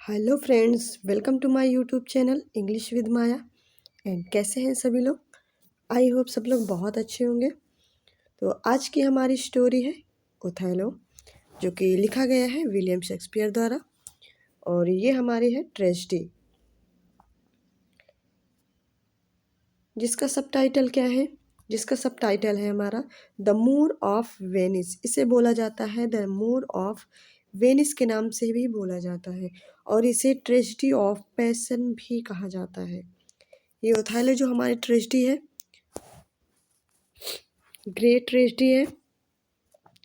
Hello friends, welcome to my YouTube channel English with Maya. And कैसे हैं सभी लोग? आई होप सब लोग बहुत अच्छे होंगे। तो आज की हमारी स्टोरी है ओथेलो, जो कि लिखा गया है विलियम शेक्सपियर द्वारा। और ये हमारी है ट्रेजेडी, जिसका सबटाइटल क्या है? जिसका सबटाइटल है हमारा द मूर ऑफ वेनिस। इसे बोला जाता है द मूर ऑफ वेनिस के नाम से भी बोला जाता है, और इसे ट्रेजेडी ऑफ पैशन भी कहा जाता है। ये ओथेलो जो हमारी ट्रेजेडी है, ग्रेट ट्रेजेडी है,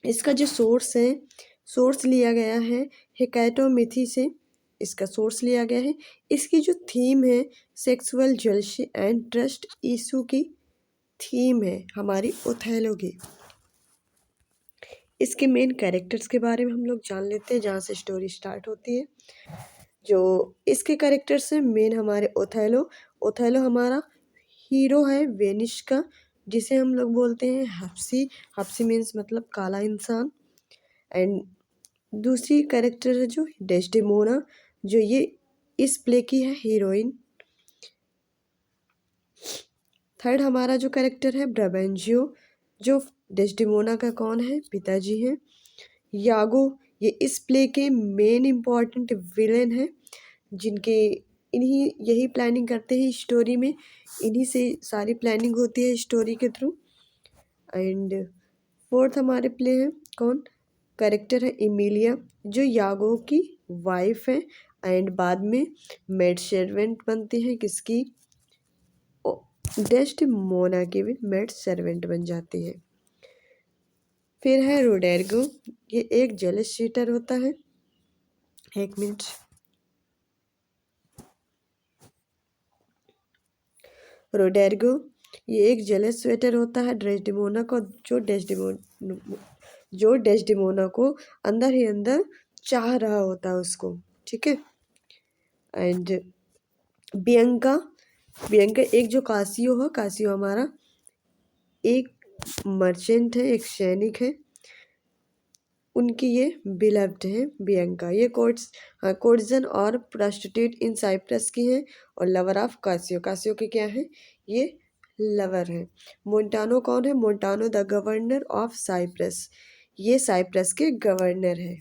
इसका जो सोर्स लिया गया है हेकाटोमिथी से। इसका सोर्स लिया गया है। इसकी जो थीम है sexual jealousy and trust issue की थीम है हमारी ओथेलो की। इसके मेन कैरेक्टर्स के बारे में हम लोग जान लेते हैं, जहाँ से स्टोरी स्टार्ट होती है। जो इसके कैरेक्टर्स हैं मेन हमारे ओथेलो हमारा हीरो है वेनिस का, जिसे हम लोग बोलते हैं हप्सी। हप्सी मीन्स मतलब काला इंसान। एंड दूसरी कैरेक्टर है जो डेस्डेमोना, जो ये इस प्ले की है हीरोइन। थर्ड हमारा जो कैरेक्टर है ब्राबेंजियो, जो डेस्डेमोना का कौन है? पिताजी हैं। यागो, ये इस प्ले के मेन इम्पॉर्टेंट विलेन हैं, जिनके इन्हीं यही प्लानिंग करते हैं स्टोरी में। इन्हीं से सारी प्लानिंग होती है स्टोरी के थ्रू। एंड फोर्थ हमारे प्ले है कौन? कैरेक्टर है इमिलिया, जो यागो की वाइफ है। एंड बाद में मेड सर्वेंट बनती है किसकी? डेस्डेमोना की भी मेड सर्वेंट बन जाती है। फिर है रोडेरिगो, ये एक जेलस चीटर होता है। एक मिनट। रोडेरिगो ये एक जेलस स्वेटर होता है डेस्डेमोना को, जो डेस्डेमोना को अंदर ही अंदर चाह रहा होता है उसको। ठीक है। एंड बियंका, बियंका एक जो कासियो हमारा एक मर्चेंट है, एक सैनिक है। उनकी ये बिलव्ड है बियंका। ये कोर्टजन और प्रोस्टिट्यूट इन साइप्रस की हैं, और लवर ऑफ कासियो। कासियो के क्या है? ये लवर है। मोन्टानो कौन है? मोन्टानो द गवर्नर ऑफ साइप्रस, ये साइप्रस के गवर्नर है।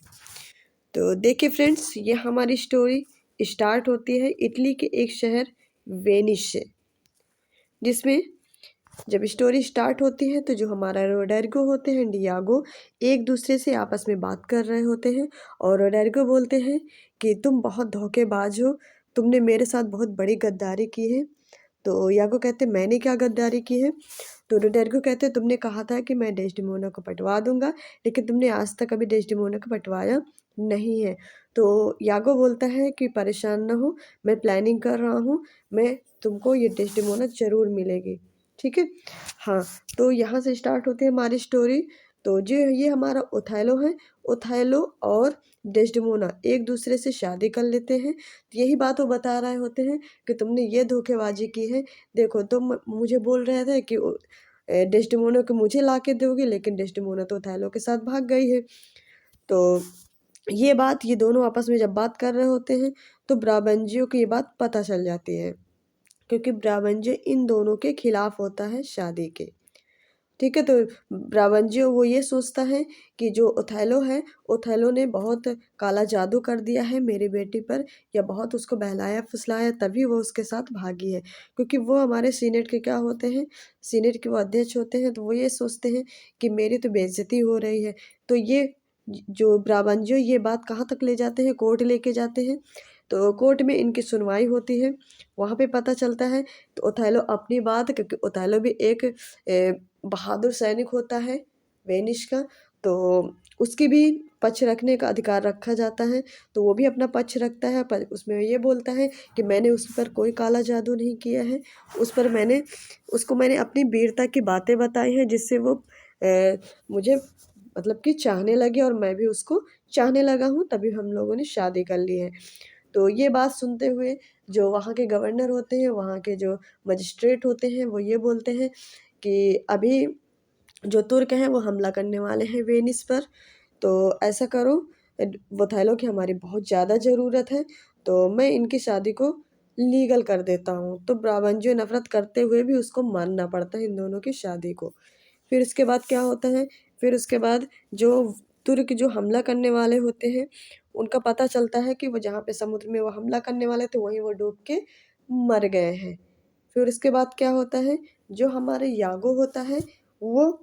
तो देखिए फ्रेंड्स, ये हमारी स्टोरी स्टार्ट होती है इटली के एक शहर वेनिस से, जिसमें जब स्टोरी स्टार्ट होती है तो जो हमारा रोडेरिगो होते हैं डियागो एक दूसरे से आपस में बात कर रहे होते हैं। और रोडेरिगो बोलते हैं कि तुम बहुत धोखेबाज हो, तुमने मेरे साथ बहुत बड़ी गद्दारी की है। तो यागो कहते मैंने क्या गद्दारी की है? तो रोडेरिगो कहते तुमने कहा था कि मैं डेस्डेमोना को पटवा दूंगा, लेकिन तुमने आज तक अभी डेस्डेमोना को पटवाया नहीं है। तो यागो बोलता है कि परेशान ना हो, मैं प्लानिंग कर रहा हूँ, मैं तुमको ये डेस्डेमोना ज़रूर मिलेगी। ठीक है। हाँ, तो यहाँ से स्टार्ट होती है हमारी स्टोरी। तो जो ये हमारा ओथेलो है, ओथेलो और डेस्डेमोना एक दूसरे से शादी कर लेते हैं। तो यही बात वो बता रहे होते हैं कि तुमने ये धोखेबाजी की है। देखो, तुम मुझे बोल रहे थे कि डेस्डेमोना को मुझे ला के दोगे, लेकिन डेस्डेमोना तो ओथेलो के साथ भाग गई है। तो ये दोनों आपस में जब बात कर रहे होते हैं तो ब्राबंजियो को ये बात पता चल जाती है, क्योंकि ब्राबंजियो इन दोनों के खिलाफ होता है शादी के। ठीक है। तो ब्राबंजियो वो ये सोचता है कि जो ओथेलो है, ओथेलो ने बहुत काला जादू कर दिया है मेरी बेटी पर, या बहुत उसको बहलाया फुसलाया, तभी वो उसके साथ भागी है। क्योंकि वो हमारे सीनेट के क्या होते हैं? सीनेट के वो अध्यक्ष होते हैं। तो वो ये सोचते हैं कि मेरी तो बेइज्जती हो रही है। तो ये जो ब्राबंजियो ये बात कहाँ तक ले जाते हैं? कोर्ट लेके जाते हैं। तो कोर्ट में इनकी सुनवाई होती है, वहाँ पे पता चलता है। तो ओथेलो अपनी बात, क्योंकि ओथेलो भी एक बहादुर सैनिक होता है वेनिस का, तो उसकी भी पक्ष रखने का अधिकार रखा जाता है। तो वो भी अपना पक्ष रखता है, पर उसमें ये बोलता है कि मैंने उस पर कोई काला जादू नहीं किया है। उसको मैंने अपनी वीरता की बातें बताई हैं, जिससे वो मुझे मतलब कि चाहने लगे, और मैं भी उसको चाहने लगा हूँ, तभी हम लोगों ने शादी कर ली है। तो ये बात सुनते हुए जो वहाँ के गवर्नर होते हैं, वहाँ के जो मजिस्ट्रेट होते हैं, वो ये बोलते हैं कि अभी जो तुर्क हैं वो हमला करने वाले हैं वेनिस पर। तो ऐसा करो, ओथेलो की हमारी बहुत ज़्यादा ज़रूरत है, तो मैं इनकी शादी को लीगल कर देता हूँ। तो ब्राबंजो नफरत करते हुए भी उसको मानना पड़ता है इन दोनों की शादी को। फिर उसके बाद क्या होता है, फिर उसके बाद जो तुर्क जो हमला करने वाले होते हैं उनका पता चलता है कि वो जहाँ पे समुद्र में वो हमला करने वाले थे वहीं वो डूब के मर गए हैं। फिर उसके बाद क्या होता है, जो हमारे यागो होता है वो,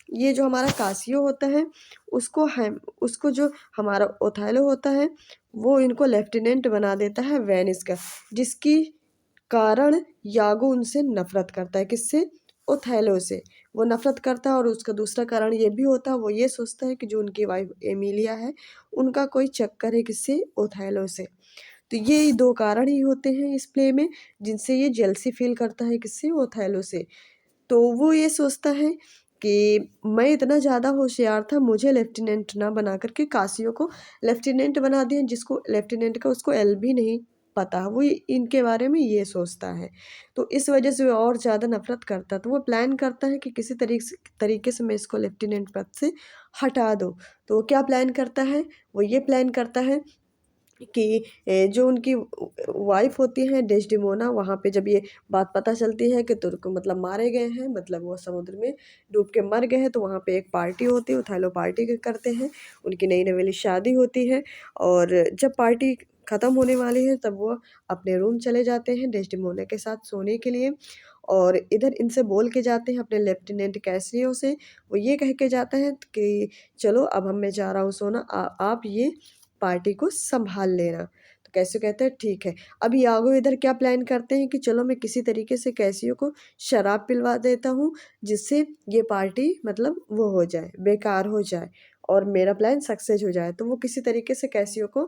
ये जो हमारा कासियो होता है उसको जो हमारा ओथेलो होता है वो इनको लेफ्टिनेंट बना देता है वेनिस का, जिसकी कारण यागो उनसे नफरत करता है। किससे? ओथेलो से वो नफरत करता है। और उसका दूसरा कारण ये भी होता है, वो ये सोचता है कि जो उनकी वाइफ एमिलिया है उनका कोई चक्कर है किससे? ओथेलो से। तो ये दो कारण ही होते हैं इस प्ले में जिनसे ये जेलसी फील करता है किससे? ओथेलो से। तो वो ये सोचता है कि मैं इतना ज़्यादा होशियार था, मुझे लेफ्टिनेंट ना बना करके कासियो को लेफ्टिनेंट बना दिया, जिसको लेफ्टिनेंट का उसको एल भी नहीं पता, वो इनके बारे में ये सोचता है। तो इस वजह से वो और ज़्यादा नफरत करता है। तो वो प्लान करता है कि किसी तरीके से मैं इसको लेफ्टिनेंट पद से हटा दूँ। तो वो क्या प्लान करता है, वो ये प्लान करता है कि जो उनकी वाइफ होती हैं डेस्डिमोना, वहाँ पे जब ये बात पता चलती है कि तुर्क मतलब मारे गए हैं, मतलब वो समुद्र में डूब के मर गए हैं, तो वहाँ पे एक पार्टी होती है, ओथेलो पार्टी करते हैं। उनकी नई नवेली शादी होती है और जब पार्टी ख़त्म होने वाली है तब वो अपने रूम चले जाते हैं डेस्डिमोना के साथ सोने के लिए। और इधर इनसे बोल के जाते हैं अपने लेफ्टिनेंट कैसियो से, वो ये कह के जाता है कि चलो अब मैं जा रहा हूँ सोना, आप ये पार्टी को संभाल लेना। तो कैसियो कहता है ठीक है। अब यागो इधर क्या प्लान करते हैं कि चलो मैं किसी तरीके से कैसियो को शराब पिलवा देता हूँ जिससे ये पार्टी मतलब वो हो जाए, बेकार हो जाए और मेरा प्लान सक्सेस हो जाए। तो वो किसी तरीके से कैसियो को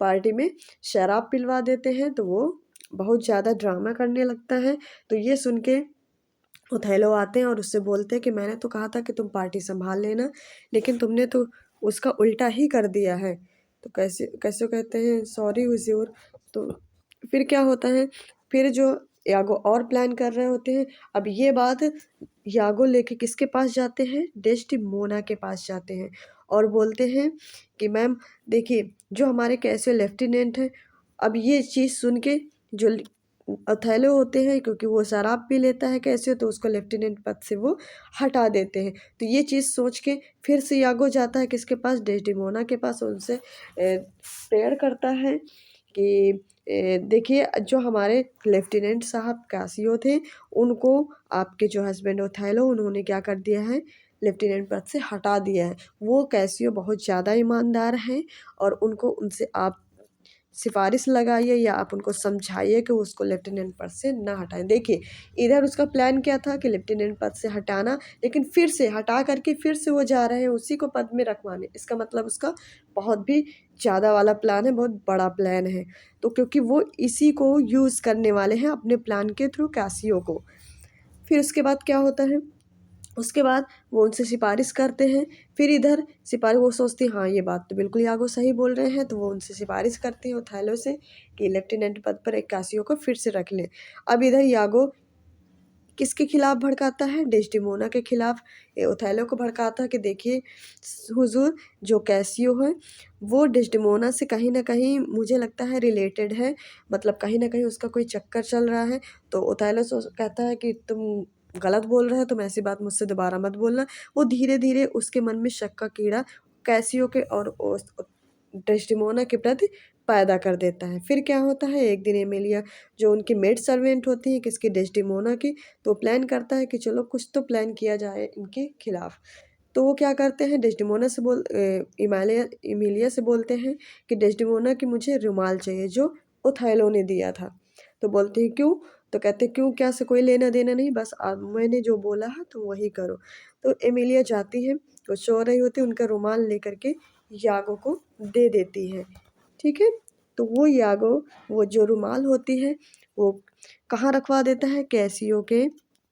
पार्टी में शराब पिलवा देते हैं। तो वो बहुत ज़्यादा ड्रामा करने लगता है। तो ये सुन के ओथेलो आते हैं और उससे बोलते हैं कि मैंने तो कहा था कि तुम पार्टी संभाल लेना, लेकिन तुमने तो उसका उल्टा ही कर दिया है। तो कैसे कैसे कहते हैं सॉरी हुजूर। तो फिर क्या होता है, फिर जो यागो और प्लान कर रहे होते हैं। अब ये बात यागो लेके किसके पास जाते हैं? डेस्टिमोना के पास जाते हैं और बोलते हैं कि मैम देखिए, जो हमारे कैसे लेफ्टिनेंट हैं, अब ये चीज़ सुन के जो ओथेलो होते हैं, क्योंकि वो शराब पी लेता है कैसे, तो उसको लेफ्टिनेंट पद से वो हटा देते हैं। तो ये चीज़ सोच के फिर से यागो जाता है किसके पास? डेस्डिमोना के पास। उनसे प्रेयर करता है कि देखिए, जो हमारे लेफ्टिनेंट साहब कासियो थे उनको आपके जो हस्बैंड ओथेलो उन्होंने क्या कर दिया है? लेफ्टिनेंट पद से हटा दिया है। वो कैसियो बहुत ज़्यादा ईमानदार हैं और उनको उनसे आप सिफ़ारिश लगाइए या आप उनको समझाइए कि उसको लेफ्टिनेंट पद से ना हटाएँ। देखिए, इधर उसका प्लान क्या था कि लेफ्टिनेंट पद से हटाना, लेकिन फिर से हटा करके फिर से वो जा रहे हैं उसी को पद में रखवाने। इसका मतलब उसका बहुत भी ज़्यादा वाला प्लान है, बहुत बड़ा प्लान है। तो क्योंकि वो इसी को यूज़ करने वाले हैं अपने प्लान के थ्रू कैसियो को। फिर उसके बाद क्या होता है, उसके बाद वो उनसे सिफ़ारिश करते हैं। फिर इधर सिपाही वो सोचती है हाँ, ये बात तो बिल्कुल यागो सही बोल रहे हैं, तो वो उनसे सिफ़ारिश करती हैं ओथेलो से कि लेफ्टिनेंट पद पर एक कासियो को फिर से रख लें। अब इधर यागो किसके खिलाफ़ भड़काता है? डेस्डिमोना के खिलाफ़ ओथेलो को भड़काता है कि देखिए हुज़ूर, जो कैसियो है वो डेस्डिमोना से कहीं न कहीं मुझे लगता है रिलेटेड है, मतलब कहीं न कहीं उसका कोई चक्कर चल रहा है। तो ओथेलो कहता है कि तुम गलत बोल रहे हो, तुम ऐसी बात मुझसे दोबारा मत बोलना। वो धीरे-धीरे उसके मन में शक का कीड़ा कैसियो के और ओस डेस्डिमोना के प्रति पैदा कर देता है। फिर क्या होता है, एक दिन एमिलिया जो उनकी मेड सर्वेंट होती है किसकी? डेस्डिमोना की, तो प्लान करता है कि चलो कुछ तो प्लान किया जाए इनके खिलाफ़। तो वो क्या करते हैं, डेस्डिमोना से एमिलिया से बोलते हैं कि डेस्डिमोना कि मुझे रुमाल चाहिए जो ओथेलो ने दिया था। तो बोलते हैं क्यों? तो कहते हैं क्यों क्या से कोई लेना-देना नहीं, बस मैंने जो बोला है तुम वही करो। तो एमिलिया जाती है, वो सो रही होती है, उनका रुमाल लेकर के यागो को दे देती है। ठीक है? तो वो यागो वो जो रुमाल होती है वो कहाँ रखवा देता है? कैसियो के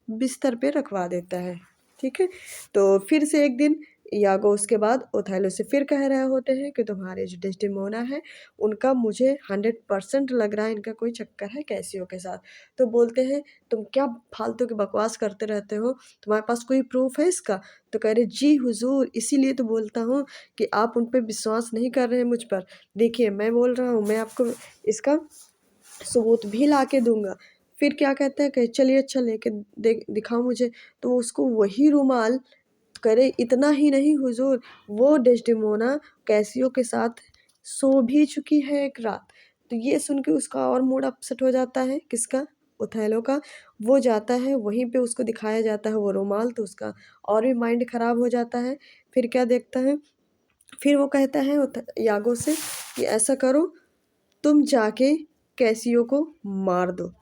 बिस्तर पे रखवा देता है। ठीक है? तो फिर से एक दिन यागो उसके बाद ओथेलो से फिर कह रहे होते हैं कि तुम्हारे जो डेस्टिमोना है उनका मुझे 100% लग रहा है इनका कोई चक्कर है कैसियो के साथ। तो बोलते हैं तुम क्या फालतू की बकवास करते रहते हो, तुम्हारे पास कोई प्रूफ है इसका? तो कह रहे जी हुजूर, इसीलिए तो बोलता हूँ कि आप उन पे विश्वास नहीं कर रहे हैं मुझ पर। देखिए मैं बोल रहा हूँ, मैं आपको इसका सबूत भी ला के दूंगा। फिर क्या कहता है कि चलिए अच्छा लेके दिखाओ मुझे। तो उसको वही रुमाल करे, इतना ही नहीं हुजूर, वो डेस्टिमोना कैसियो के साथ सो भी चुकी है एक रात। तो ये सुन के उसका और मूड अपसेट हो जाता है, किसका? ओथेलो का। वो जाता है वहीं पे, उसको दिखाया जाता है वो रुमाल, तो उसका और भी माइंड ख़राब हो जाता है। फिर क्या देखता है, फिर वो कहता है यागो से कि ऐसा करो, तुम जाके कैसियो को मार दो।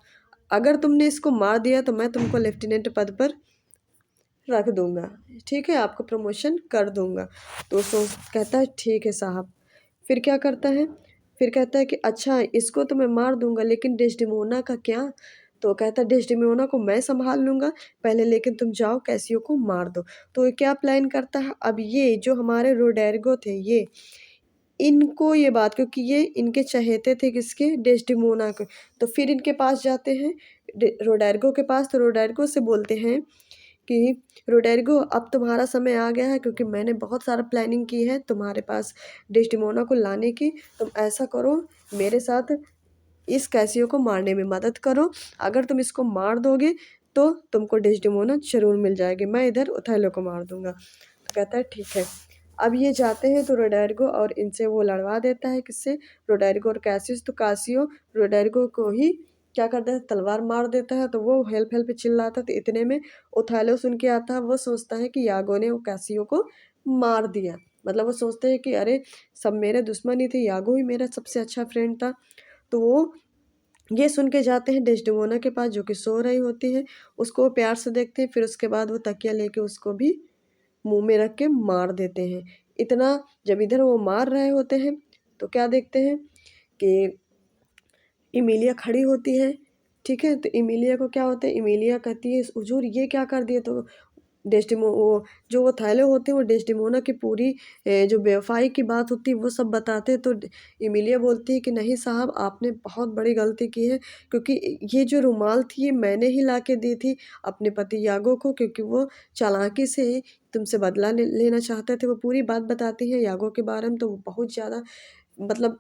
अगर तुमने इसको मार दिया तो मैं तुमको लेफ्टिनेंट पद पर रख दूंगा, ठीक है, आपको प्रमोशन कर दूंगा। तो सोच कहता है ठीक है साहब। फिर क्या करता है, फिर कहता है कि अच्छा इसको तो मैं मार दूंगा लेकिन डेस्टिमोना का क्या? तो कहता है डेस्टिमोना को मैं संभाल लूंगा पहले, लेकिन तुम जाओ कैसियो को मार दो। तो ये क्या प्लान करता है, अब ये जो हमारे रोडेरिगो थे, ये इनको ये बात, क्योंकि ये इनके चहेते थे किसके? डेस्टिमोना के। तो फिर इनके पास जाते हैं रोडेरिगो के पास। तो रोडेरिगो से बोलते हैं कि रोडेरिगो अब तुम्हारा समय आ गया है, क्योंकि मैंने बहुत सारा प्लानिंग की है तुम्हारे पास डेस्टिमोना को लाने की। तुम ऐसा करो, मेरे साथ इस कैसियो को मारने में मदद करो। अगर तुम इसको मार दोगे तो तुमको डेस्टिमोना ज़रूर मिल जाएगी, मैं इधर ओथेलो को मार दूंगा। तो कहता है ठीक है। अब ये जाते हैं तो रोडेरिगो और इनसे वो लड़वा देता है, किससे? रोडेरिगो और कैसियस। तो कासियो रोडेरिगो को ही क्या करता है, तलवार मार देता है। तो वो हेल्प हेल्प चिल्लाता, तो इतने में ओथेलो सुन के आता है। वो सोचता है कि यागो ने वो कैसियो को मार दिया। मतलब वो सोचते हैं कि अरे सब मेरे दुश्मन ही थे, यागो ही मेरा सबसे अच्छा फ्रेंड था। तो वो ये सुन के जाते हैं डेस्डेमोना के पास, जो कि सो रही होती है। उसको वो प्यार से देखते हैं, फिर उसके बाद वो तकिया लेके उसको भी मुंह में रख के मार देते हैं। इतना जब इधर वो मार रहे होते हैं तो क्या देखते हैं कि इमिलिया खड़ी होती है, ठीक है। तो इमिलिया को क्या होता है, इमिलिया कहती है हुजूर ये क्या कर दिए? तो डेस्टिमो वो जो वो थैले होते हैं वो डेस्टिमोना की पूरी जो बेवफाई की बात होती है वो सब बताते हैं। तो इमिलिया बोलती है कि नहीं साहब, आपने बहुत बड़ी गलती की है, क्योंकि ये जो रुमाल थी ये मैंने ही ला के दी थी अपने पति यागो को, क्योंकि वो चालाकी से तुमसे बदला लेना चाहते थे। वो पूरी बात बताती है यागो के बारे में। तो वो बहुत ज़्यादा मतलब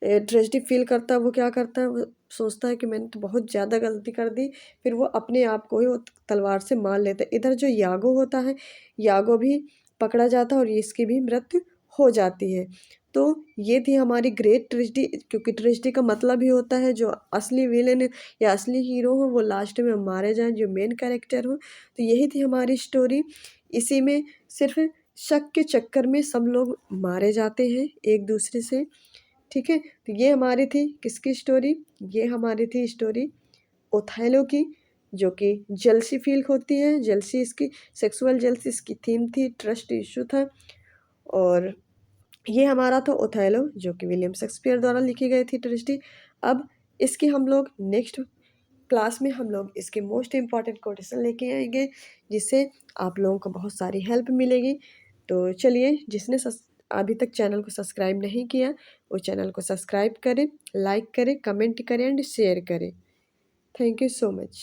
ट्रेजेडी फील करता है। वो क्या करता है, वो सोचता है कि मैंने तो बहुत ज़्यादा गलती कर दी। फिर वो अपने आप को ही वो तलवार से मार लेता है। इधर जो यागो होता है, यागो भी पकड़ा जाता है और इसकी भी मृत्यु हो जाती है। तो ये थी हमारी ग्रेट ट्रेजेडी, क्योंकि ट्रेजेडी का मतलब ही होता है जो असली विलेन या असली हीरो हो वो लास्ट में मारे जाएं, जो मेन कैरेक्टर हो। तो यही थी हमारी स्टोरी। इसी में सिर्फ शक के चक्कर में सब लोग मारे जाते हैं एक दूसरे से, ठीक है। तो ये हमारी थी किसकी स्टोरी, ये हमारी थी स्टोरी ओथेलो की, जो कि जेलसी फील होती है। जेलसी इसकी सेक्सुअल जेलसी इसकी थीम थी, ट्रस्ट इशू था। और ये हमारा था ओथेलो, जो कि विलियम शेक्सपियर द्वारा लिखी गई थी ट्रेजेडी। अब इसकी हम लोग नेक्स्ट क्लास में हम लोग इसके मोस्ट इम्पॉर्टेंट कोटेशन लेके आएंगे, जिससे आप लोगों को बहुत सारी हेल्प मिलेगी। तो चलिए, जिसने अभी तक चैनल को सब्सक्राइब नहीं किया वो चैनल को सब्सक्राइब करें, लाइक करें, कमेंट करें एंड शेयर करें। Thank you so much.